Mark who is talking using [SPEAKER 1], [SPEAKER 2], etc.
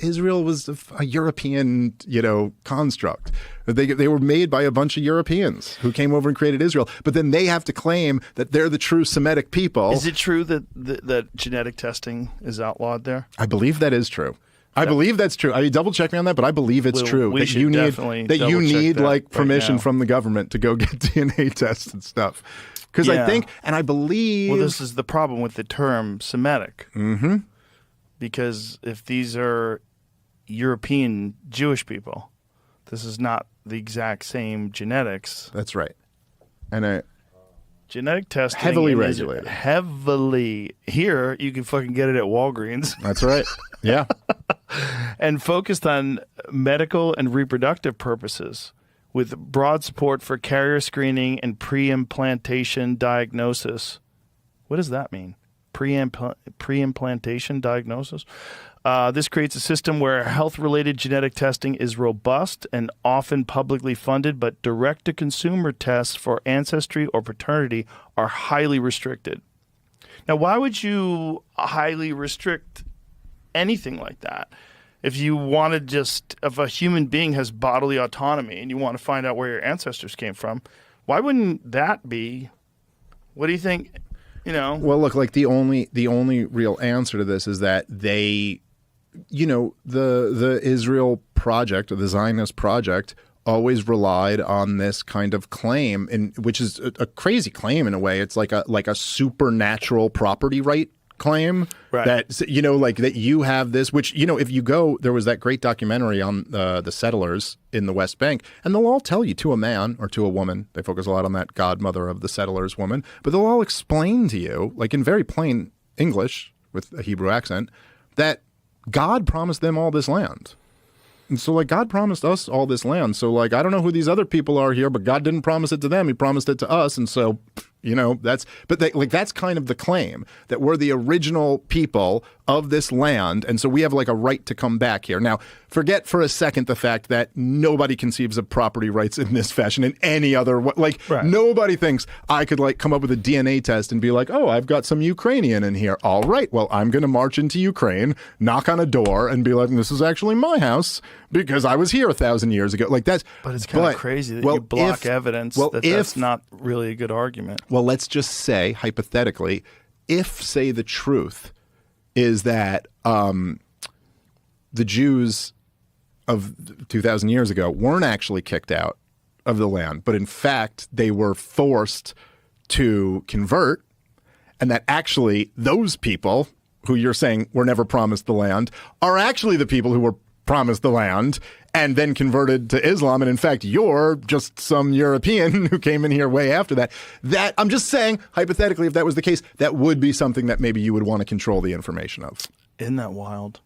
[SPEAKER 1] Israel was a European, construct. They were made by a bunch of Europeans who came over and created Israel. But then they have to claim that they're the true Semitic people.
[SPEAKER 2] Is it true that genetic testing is outlawed there?
[SPEAKER 1] I believe that is true. I believe that's true. I mean, double check me on that, but I believe it's true.
[SPEAKER 2] We should definitely double check that
[SPEAKER 1] permission
[SPEAKER 2] right
[SPEAKER 1] from the government to go get DNA tests and stuff. Because I think, and I believe...
[SPEAKER 2] Well, this is the problem with the term Semitic.
[SPEAKER 1] Mm-hmm.
[SPEAKER 2] Because if these are European Jewish people, this is not the exact same genetics.
[SPEAKER 1] That's right. And
[SPEAKER 2] genetic testing...
[SPEAKER 1] Heavily regulated.
[SPEAKER 2] Heavily. Here, you can fucking get it at Walgreens.
[SPEAKER 1] That's right. Yeah.
[SPEAKER 2] And focused on medical and reproductive purposes, with broad support for carrier screening and pre-implantation diagnosis. What does that mean? Pre-implantation diagnosis? This creates a system where health-related genetic testing is robust and often publicly funded, but direct-to-consumer tests for ancestry or paternity are highly restricted. Now, why would you highly restrict anything like that? If you wanted if a human being has bodily autonomy and you want to find out where your ancestors came from, why wouldn't that be? What do you think?
[SPEAKER 1] Well, look, like the only real answer to this is that they, the Israel project or the Zionist project always relied on this kind of claim, which is a crazy claim in a way. It's like a supernatural property right claim,
[SPEAKER 2] right.
[SPEAKER 1] That that you have this, which if you go, there was that great documentary on the settlers in the West Bank, and they'll all tell you to a man or to a woman. They focus a lot on that godmother of the settlers woman, but they'll all explain to you, like in very plain English with a Hebrew accent, that God promised them all this land. And so, like, God promised us all this land. So, like, I don't know who these other people are here, but God didn't promise it to them. He promised it to us. And so, that's kind of the claim, that we're the original people of this land. And so we have like a right to come back here. Now, forget for a second the fact that nobody conceives of property rights in this fashion in any other way. Like, right. Nobody thinks I could like come up with a DNA test and be like, oh, I've got some Ukrainian in here. All right, well, I'm going to march into Ukraine, knock on a door and be like, this is actually my house because I was here 1,000 years ago. Like that's.
[SPEAKER 2] But it's kind of crazy that you block evidence that's not really a good argument.
[SPEAKER 1] Well, let's just say, hypothetically, if, say, the truth is that the Jews of 2,000 years ago weren't actually kicked out of the land, but in fact they were forced to convert, and that actually those people who you're saying were never promised the land are actually the people who were promised the land and then converted to Islam. And in fact, you're just some European who came in here way after that. That I'm just saying, hypothetically, if that was the case, that would be something that maybe you would want to control the information of.
[SPEAKER 2] Isn't that wild?